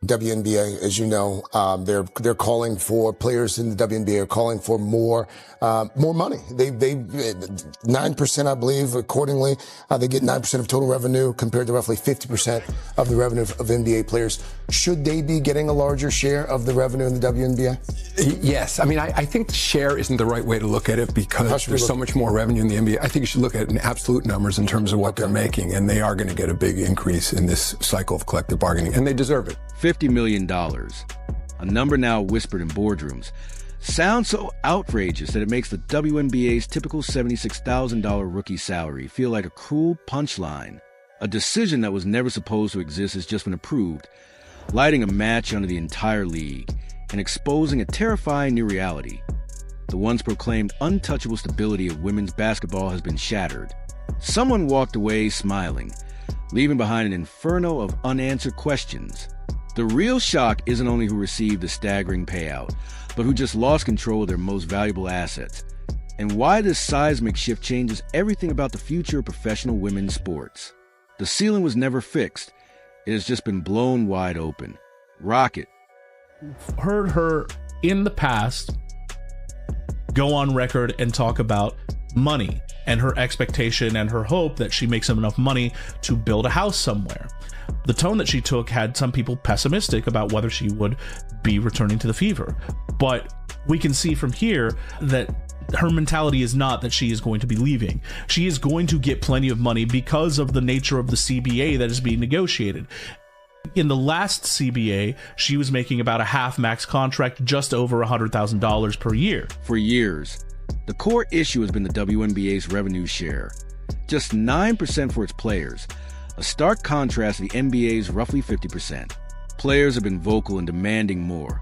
WNBA, as you know, they're calling for players in the WNBA are calling for more money. They 9%, I believe, accordingly. They get 9% of total revenue compared to roughly 50% of the revenue of NBA players. Should they be getting a larger share of the revenue in the WNBA? Yes. I mean, I think share isn't the right way to look at it because there's so much more revenue in the NBA. I think you should look at it in absolute numbers in terms of what they're making, and they are going to get a big increase in this cycle of collective bargaining, and they deserve it. $50 million, a number now whispered in boardrooms, sounds so outrageous that it makes the WNBA's typical $76,000 rookie salary feel like a cruel punchline. A decision that was never supposed to exist has just been approved, lighting a match under the entire league and exposing a terrifying new reality. The once proclaimed untouchable stability of women's basketball has been shattered. Someone walked away smiling, leaving behind an inferno of unanswered questions. The real shock isn't only who received the staggering payout, but who just lost control of their most valuable assets, and why this seismic shift changes everything about the future of professional women's sports. The ceiling was never fixed. It has just been blown wide open. Rocket. Heard her in the past go on record and talk about money and her expectation and her hope that she makes enough money to build a house somewhere. The tone that she took had some people pessimistic about whether she would be returning to the Fever. But we can see from here that her mentality is not that she is going to be leaving. She is going to get plenty of money because of the nature of the CBA that is being negotiated. In the last CBA, she was making about a half max contract, just over $100,000 per year. For years, the core issue has been the WNBA's revenue share. Just 9% for its players, a stark contrast to the NBA's roughly 50%. Players have been vocal in demanding more,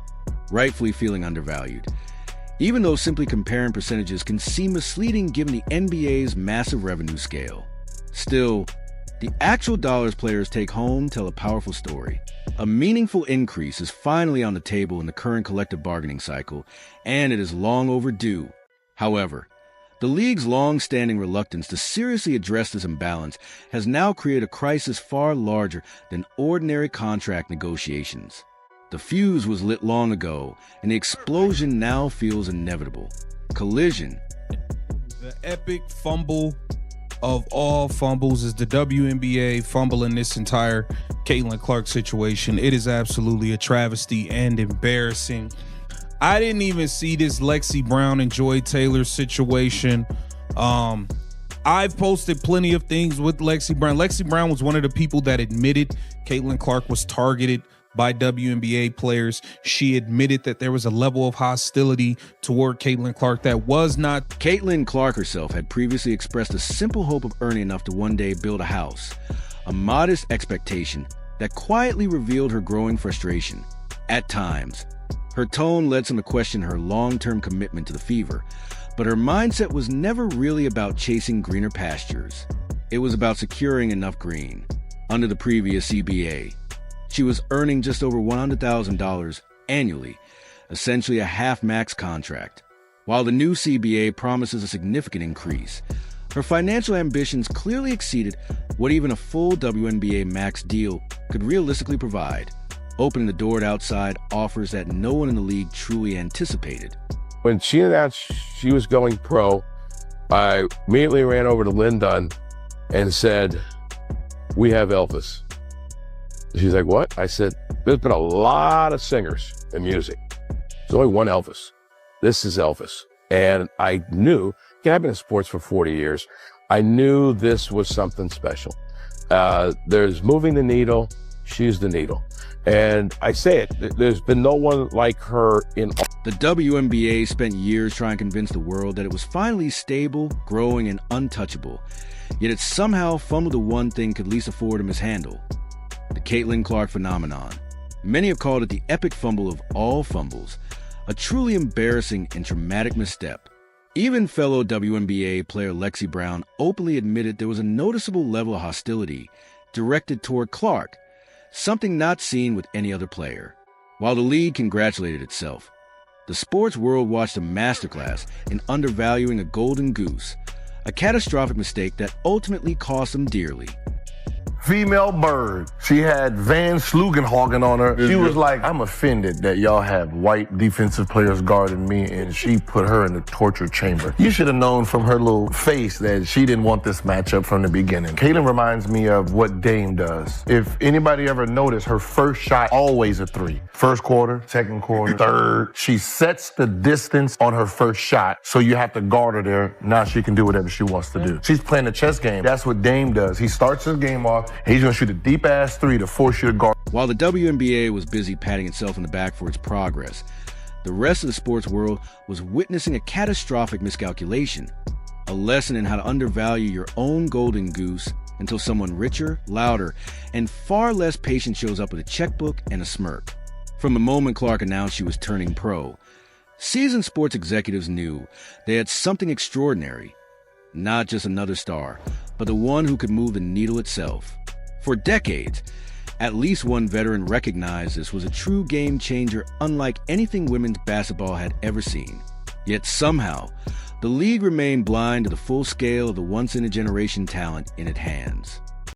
rightfully feeling undervalued, even though simply comparing percentages can seem misleading given the NBA's massive revenue scale. Still, the actual dollars players take home tell a powerful story. A meaningful increase is finally on the table in the current collective bargaining cycle, and it is long overdue. However, the league's long-standing reluctance to seriously address this imbalance has now created a crisis far larger than ordinary contract negotiations. The fuse was lit long ago, and the explosion now feels inevitable. Collision. The epic fumble of all fumbles is the WNBA fumbling this entire Caitlin Clark situation. It is absolutely a travesty and embarrassing. I didn't even see this Lexi Brown and Joy Taylor situation. I've posted plenty of things with Lexi Brown. Lexi Brown was one of the people that admitted Caitlin Clark was targeted by WNBA players. She admitted that there was a level of hostility toward Caitlin Clark that was not. Caitlin Clark herself had previously expressed a simple hope of earning enough to one day build a house, a modest expectation that quietly revealed her growing frustration. At times, her tone led some to question her long-term commitment to the Fever, but her mindset was never really about chasing greener pastures. It was about securing enough green. Under the previous CBA, she was earning just over $100,000 annually, essentially a half-max contract. While the new CBA promises a significant increase, her financial ambitions clearly exceeded what even a full WNBA max deal could realistically provide, opening the door to outside offers that no one in the league truly anticipated. When she announced she was going pro, I immediately ran over to Lynn Dunn and said, "We have Elvis." She's like, "What?" I said, "There's been a lot of singers in music. There's only one Elvis. This is Elvis." And I knew, I've been in sports for 40 years. I knew this was something special. There's moving the needle. She's the needle. And I say it, there's been no one like her in. The WNBA spent years trying to convince the world that it was finally stable, growing, and untouchable. Yet it somehow fumbled the one thing could least afford to mishandle: the Caitlin Clark phenomenon. Many have called it the epic fumble of all fumbles, a truly embarrassing and traumatic misstep. Even fellow WNBA player Lexi Brown openly admitted there was a noticeable level of hostility directed toward Clark, something not seen with any other player. While the league congratulated itself, the sports world watched a masterclass in undervaluing a golden goose, a catastrophic mistake that ultimately cost them dearly. female bird. She had Van Slugenhagen on her. She was like, I'm offended that y'all have white defensive players guarding me, and she put her in the torture chamber. You should have known from her little face that she didn't want this matchup from the beginning. Caitlin reminds me of what Dame does. If anybody ever noticed, her first shot always a three. First quarter, second quarter, third. She sets the distance on her first shot, so you have to guard her there. Now she can do whatever she wants to do. She's playing the chess game. That's what Dame does. He starts his game off, and he's gonna shoot a deep-ass three to force you to guard. While the WNBA was busy patting itself on the back for its progress, the rest of the sports world was witnessing a catastrophic miscalculation, a lesson in how to undervalue your own golden goose until someone richer, louder, and far less patient shows up with a checkbook and a smirk. From the moment Clark announced she was turning pro, seasoned sports executives knew they had something extraordinary. Not just another star, but the one who could move the needle itself. For decades, at least one veteran recognized this was a true game changer unlike anything women's basketball had ever seen. Yet somehow, the league remained blind to the full scale of the once-in-a-generation talent in its hands.